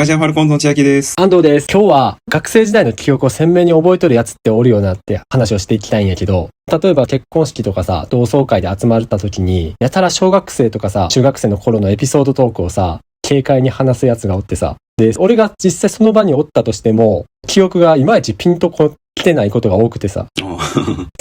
長島ファルコンの千秋です。安藤です。今日は学生時代の記憶を鮮明に覚えとるやつっておるよなって話をしていきたいんやけど、例えば結婚式とかさ、同窓会で集まった時に、やたら小学生とかさ、中学生の頃のエピソードトークをさ、軽快に話すやつがおってさ、で、俺が実際その場におったとしても、記憶がいまいちピンと来てないことが多くてさ、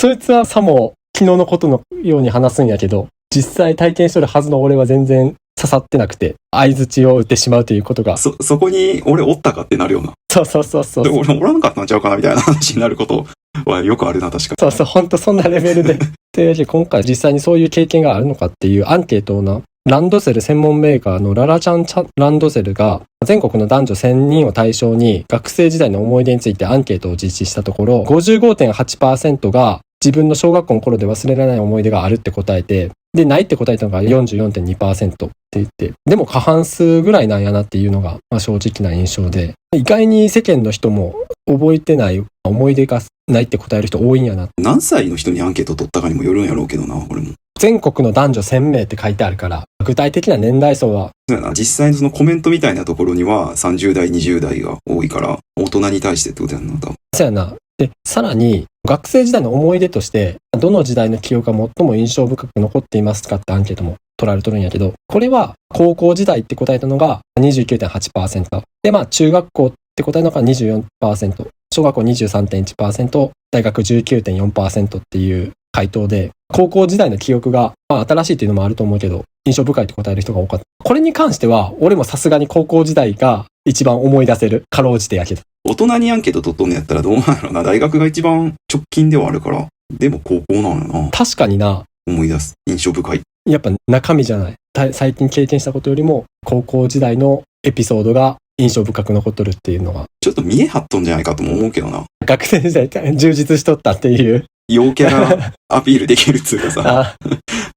そいつはさも昨日のことのように話すんやけど、実際体験しとるはずの俺は全然刺さってなくて、相槌を打ってしまうということが。そこに俺おったかってなるよな。そう。で俺おらなかったんちゃうかなみたいな話になることはよくあるな、確かに。そう、ほんとそんなレベルで。で、今回実際にそういう経験があるのかっていうアンケートをな、ランドセル専門メーカーのララちゃんランドセルが全国の男女1000人を対象に学生時代の思い出についてアンケートを実施したところ、55.8% が自分の小学校の頃で忘れられない思い出があるって答えて、で、ないって答えたのが 44.2% って言って、でも過半数ぐらいなんやなっていうのが、正直な印象で、意外に世間の人も覚えてない思い出がないって答える人多いんやな。何歳の人にアンケート取ったかにもよるんやろうけどな、俺も。全国の男女1000名って書いてあるから、具体的な年代層は。そうやな、実際のそのコメントみたいなところには30代、20代が多いから、大人に対してってことやんな、多分。そうやな。で、さらに、学生時代の思い出として、どの時代の記憶が最も印象深く残っていますかってアンケートも取られとるんやけど、これは高校時代って答えたのが 29.8%。で、中学校って答えたのが 24%。小学校 23.1%。大学 19.4% っていう回答で、高校時代の記憶が、新しいっていうのもあると思うけど、印象深いって答える人が多かった。これに関しては、俺もさすがに高校時代が一番思い出せる。かろうじてやけど。大人にアンケート取っとんのやったらどうなんやろな。大学が一番直近ではあるから。でも高校なんやな。確かにな。思い出す。印象深い。やっぱ中身じゃない。最近経験したことよりも、高校時代のエピソードが印象深く残っとるっていうのが。ちょっと見え張っとんじゃないかとも思うけどな。学生時代充実しとったっていう。陽キャラアピールできるっつうかさ。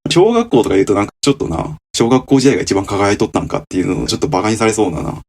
小学校とか言うとなんかちょっとな、小学校時代が一番輝いとったんかっていうのをちょっと馬鹿にされそうだな。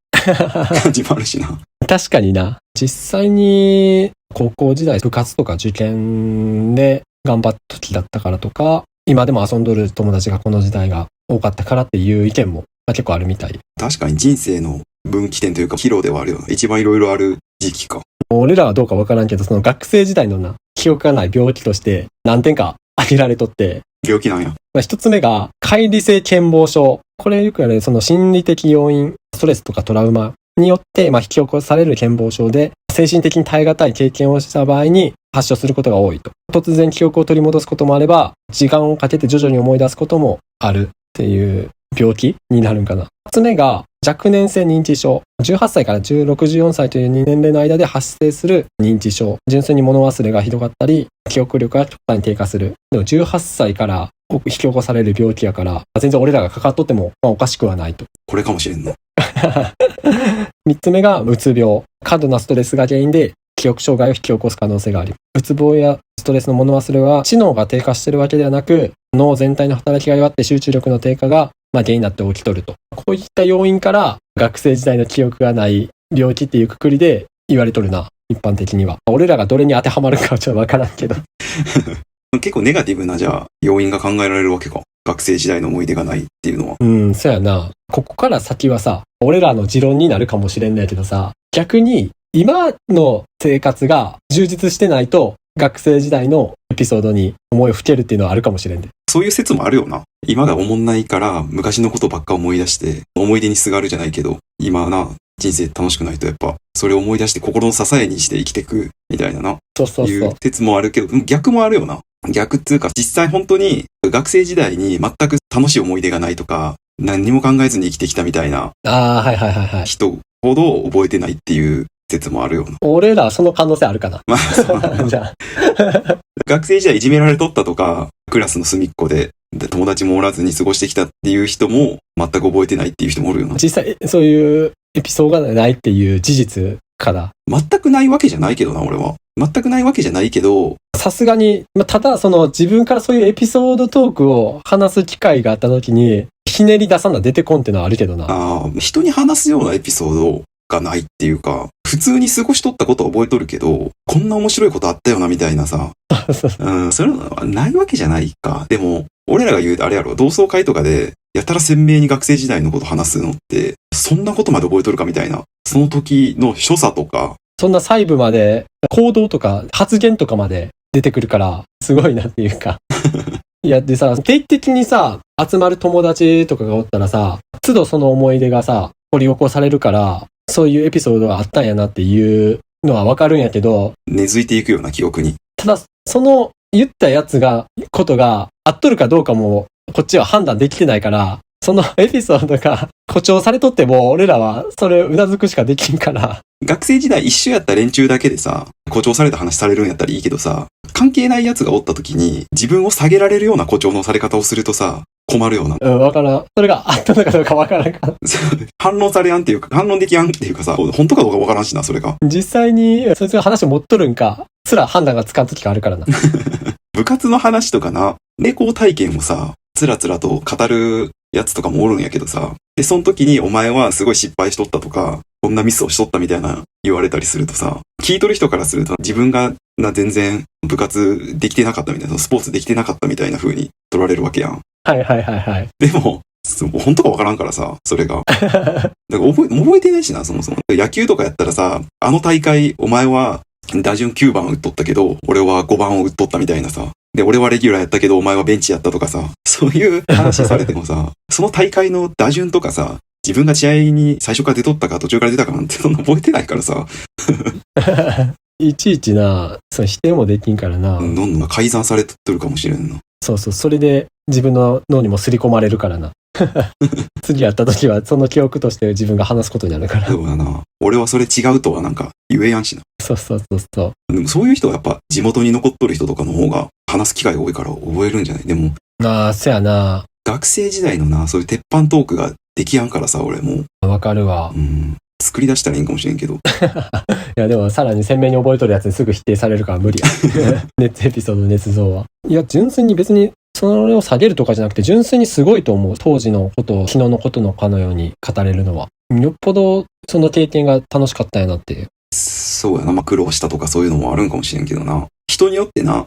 感じもあるしな。確かにな。実際に高校時代部活とか受験で頑張った時だったからとか、今でも遊んどる友達がこの時代が多かったからっていう意見も結構あるみたい。確かに人生の分岐点というか岐路ではあるよな。一番いろいろある時期か。俺らはどうかわからんけど、その学生時代のな、記憶がない病気として何点か挙げられとって。病気なんや。一つ目が解離性健忘症。これよくやるその心理的要因、ストレスとかトラウマによって引き起こされる健忘症で、精神的に耐え難い経験をした場合に発症することが多いと。突然記憶を取り戻すこともあれば、時間をかけて徐々に思い出すこともあるっていう病気になるんかな。二つ目が若年性認知症。18歳から64歳という年齢の間で発生する認知症。純粋に物忘れがひどかったり、記憶力が極端に低下する。でも18歳から引き起こされる病気やから、全然俺らがかかっとってもおかしくはないと。これかもしれんの。3つ目がうつ病。過度なストレスが原因で記憶障害を引き起こす可能性があり、うつ病やストレスの物忘れは知能が低下しているわけではなく、脳全体の働きが弱って集中力の低下が原因になって起きとると。こういった要因から学生時代の記憶がない病気っていうくくりで言われとるな、一般的には。俺らがどれに当てはまるかはちょっとわからんけど。結構ネガティブなじゃあ要因が考えられるわけか。学生時代の思い出がないっていうのは。そうやな。ここから先はさ、俺らの持論になるかもしれんないけどさ、逆に今の生活が充実してないと学生時代のエピソードに思いをふけるっていうのはあるかもしれんで。そういう説もあるよな。今がおもんないから昔のことばっか思い出して思い出にすがるじゃないけど、今な人生楽しくないとやっぱそれを思い出して心の支えにして生きていくみたいなな。そういう説もあるけど、逆もあるよな。逆っていうか実際本当に学生時代に全く楽しい思い出がないとか何にも考えずに生きてきたみたいな人ほど覚えてないっていう説もあるよな。俺らその可能性あるかな。じゃあ学生時代いじめられとったとか、クラスの隅っこで友達もおらずに過ごしてきたっていう人も全く覚えてないっていう人もおるよな。実際そういうエピソードがないっていう事実から。全くないわけじゃないけどな、俺は。全くないわけじゃないけど、さすがに、ただその自分からそういうエピソードトークを話す機会があった時に、ひねり出さな出てこんってのはあるけどな。人に話すようなエピソードがないっていうか、普通に過ごしとったことは覚えとるけど、こんな面白いことあったよなみたいなさ。それはないわけじゃないか。でも、俺らが言うあれやろ、同窓会とかでやたら鮮明に学生時代のこと話すのって、そんなことまで覚えとるかみたいな。その時の所作とか。そんな細部まで、行動とか発言とかまで出てくるから、すごいなっていうか。いや、でさ、定期的にさ、集まる友達とかがおったらさ、都度その思い出がさ、掘り起こされるから、そういうエピソードがあったんやなっていうのはわかるんやけど、根付いていくような記憶に。ただ、その言ったやつが、ことが合っとるかどうかも、こっちは判断できてないから、そのエピソードが誇張されとっても、俺らはそれを頷くしかできんから。学生時代一緒やった連中だけでさ、誇張された話されるんやったらいいけどさ、関係ないやつがおった時に、自分を下げられるような誇張のされ方をするとさ、困るような。わからん。それがあったのかどうかわからんから。反論されやんっていうか、反論できやんっていうかさ、本当かどうかわからんしな、それが。実際に、そいつが話を持っとるんか、すら判断がつかん時があるからな。部活の話とかな、猫体験をさ、つらつらと語るやつとかもおるんやけどさ、で、その時にお前はすごい失敗しとったとか、こんなミスをしとったみたいな言われたりするとさ、聞いとる人からすると自分が全然部活できてなかったみたいな、スポーツできてなかったみたいな風に取られるわけやん。はいはいはいはい。でも、本当かわからんからさ、それが。だから覚えてないしな、そもそも。野球とかやったらさ、あの大会お前は打順9番打っとったけど、俺は5番を打っとったみたいなさ。で、俺はレギュラーやったけど、お前はベンチやったとかさ、そういう話されてもさ、その大会の打順とかさ、自分が試合に最初から出とったか途中から出たかなんてそんな覚えてないからさ。いちいちな、否定もできんからな。どんどん改ざんされとるかもしれんな。そうそう、それで自分の脳にも刷り込まれるからな。次会った時はその記憶として自分が話すことになるから。そうだな。俺はそれ違うとはなんか言えやんしな。そうそうそうそう。でもそういう人はやっぱ地元に残っとる人とかの方が話す機会が多いから覚えるんじゃない？でも。ああ、そやな。学生時代のな、そういう鉄板トークができやんからさ、俺も。わかるわ。作り出したらいいんかもしれんけど。いや、でもさらに鮮明に覚えとるやつにすぐ否定されるから無理や。エピソード、捏造は。いや、純粋に別に、それを下げるとかじゃなくて、純粋にすごいと思う。当時のことを、昨日のことのかのように語れるのは。よっぽど、その経験が楽しかったんやなっていう。そうやな。苦労したとかそういうのもあるんかもしれんけどな。人によってな、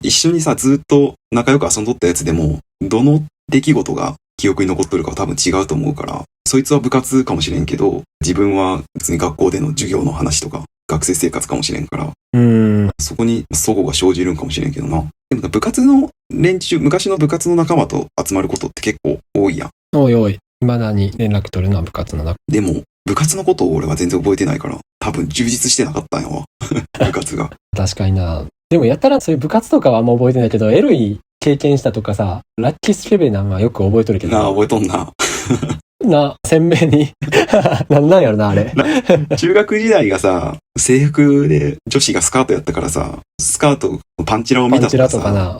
一緒にさ、ずっと仲良く遊んどったやつでも、どの出来事が記憶に残っとるかは多分違うと思うから、そいつは部活かもしれんけど、自分は別に学校での授業の話とか、学生生活かもしれんから、そこに齟齬が生じるんかもしれんけどな。でも部活の連中、昔の部活の仲間と集まることって結構多いやん。おいおい、未だに連絡取るのは部活の中。でも、部活のことを俺は全然覚えてないから、多分充実してなかったんやわ。部活が。確かにな。でもやったらそういう部活とかはあんま覚えてないけど、エロい経験したとかさ、ラッキースケベなんはよく覚えとるけど。なあ、覚えとんな。鮮明に。なんやろな、あれ。中学時代がさ、制服で女子がスカートやったからさ、スカートパンチラを見たとかさ、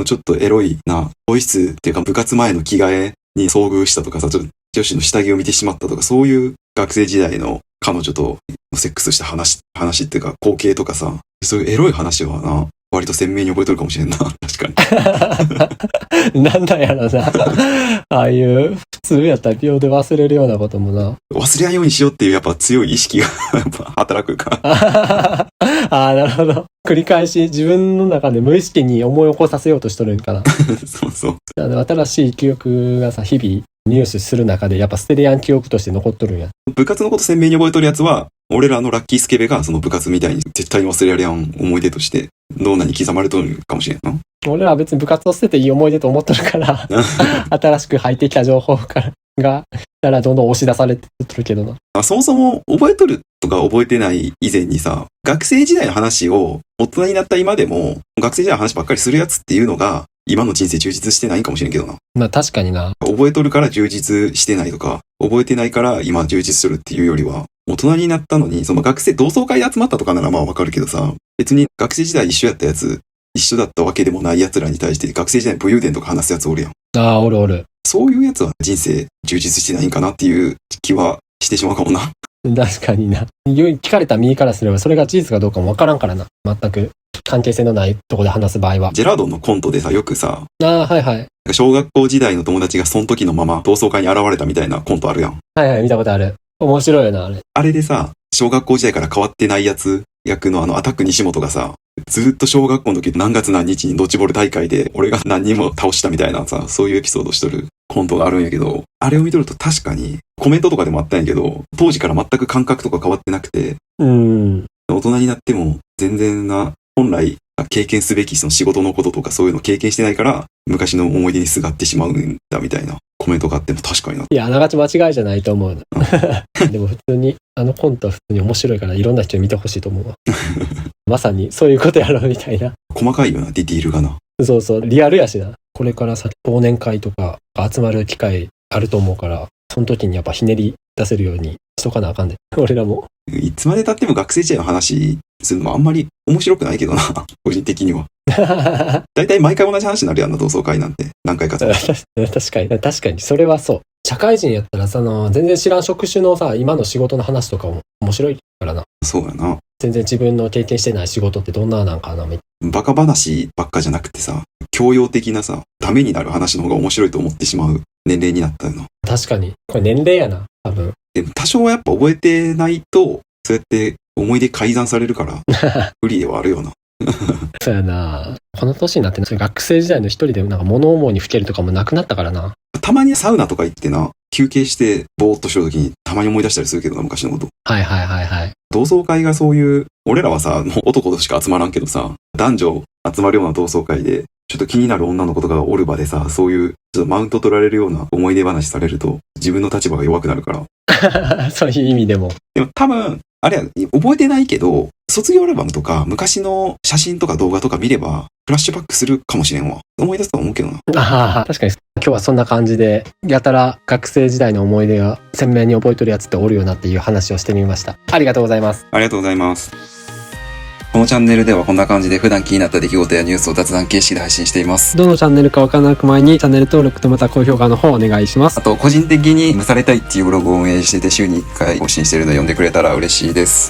ちょっとエロいな、更衣室っていうか部活前の着替えに遭遇したとかさ、ちょっと女子の下着を見てしまったとか、そういう学生時代の彼女とセックスした話っていうか光景とかさ、そういうエロい話はな、割と鮮明に覚えとるかもしれんな。確かに。なんだやろな。ああいう普通やったら秒で忘れるようなこともな。忘れないようにしようっていうやっぱ強い意識がやっぱ働くか。ああ、なるほど。繰り返し自分の中で無意識に思い起こさせようとしとるんかな。そうそう。新しい記憶がさ、日々入手する中でやっぱ捨てれやん記憶として残っとるんや。部活のこと鮮明に覚えとるやつは、俺らのラッキースケベがその部活みたいに絶対に忘れられやん思い出として脳内に刻まれとるかもしれんな。俺らは別に部活を捨てていい思い出と思っとるから新しく入ってきた情報がどんどん押し出されてるけどな。そもそも覚えとるとか覚えてない以前にさ、学生時代の話を大人になった今でも学生時代の話ばっかりするやつっていうのが今の人生充実してないんかもしれんけどな。まあ確かにな。覚えとるから充実してないとか、覚えてないから今充実するっていうよりは、大人になったのに、その学生同窓会で集まったとかならまあわかるけどさ、別に学生時代一緒やったやつ、一緒だったわけでもない奴らに対して学生時代武勇伝とか話すやつおるやん。ああ、おるおる。そういうやつは人生充実してないんかなっていう気はしてしまうかもな。確かにな。聞かれた身からすればそれが事実かどうかもわからんからな。全く関係性のないとこで話す場合は。ジェラードンのコントでさ、よくさ、はいはい。小学校時代の友達がその時のまま同窓会に現れたみたいなコントあるやん。はいはい、見たことある。面白いよな、あれ。あれでさ、小学校時代から変わってないやつ役のアタック西本がさ、ずっと小学校の時何月何日にドッジボール大会で俺が何人も倒したみたいなさ、そういうエピソードしとるコントがあるんやけど、あれを見とると確かにコメントとかでもあったんやけど、当時から全く感覚とか変わってなくて、大人になっても全然本来経験すべきその仕事のこととかそういうのを経験してないから昔の思い出にすがってしまうんだみたいなコメントがあっても確かにな。いや、あながち間違いじゃないと思うな。でも普通に、コントは普通に面白いからいろんな人に見てほしいと思うわ。まさにそういうことやろみたいな。細かいよな、ディティールがな。そうそう、リアルやしな。これからさ、忘年会とか集まる機会あると思うから、その時にやっぱひねり出せるようにしとかなあかんで。俺らも。いつまで経っても学生時代の話するのもあんまり面白くないけどな、個人的には。だいたい毎回同じ話になるやんな、同窓会なんて。何回か確かに、それはそう。社会人やったら全然知らん職種のさ、今の仕事の話とかも面白いからな。そうやな。全然自分の経験してない仕事ってどんななんかな、バカ話ばっかじゃなくてさ、教養的なさ、ためになる話の方が面白いと思ってしまう年齢になったよな。確かに。これ年齢やな、多分。でも多少はやっぱ覚えてないと、そうやって思い出改ざんされるから、不利ではあるよな。そうやな。この年になって学生時代の一人でなんか物思いにふけるとかもなくなったからな。たまにサウナとか行ってな、休憩してぼーっとしてる時にたまに思い出したりするけどな、昔のこと。はい。同窓会がそういう、俺らはさ、もう男としか集まらんけどさ、男女集まるような同窓会で、ちょっと気になる女の子とかがおる場でさ、そういう、ちょっとマウント取られるような思い出話されると、自分の立場が弱くなるから。そういう意味でも。でも多分、あれや、覚えてないけど、卒業アルバムとか、昔の写真とか動画とか見れば、フラッシュバックするかもしれんわ。思い出すと思うけどな。確かに、今日はそんな感じで、やたら学生時代の思い出が鮮明に覚えとるやつっておるよなっていう話をしてみました。ありがとうございます。ありがとうございます。このチャンネルではこんな感じで普段気になった出来事やニュースを雑談形式で配信しています。どのチャンネルかわからなく前にチャンネル登録とまた高評価の方お願いします。あと個人的に蒸されたいっていうブログを運営してて週に1回更新してるので読んでくれたら嬉しいです。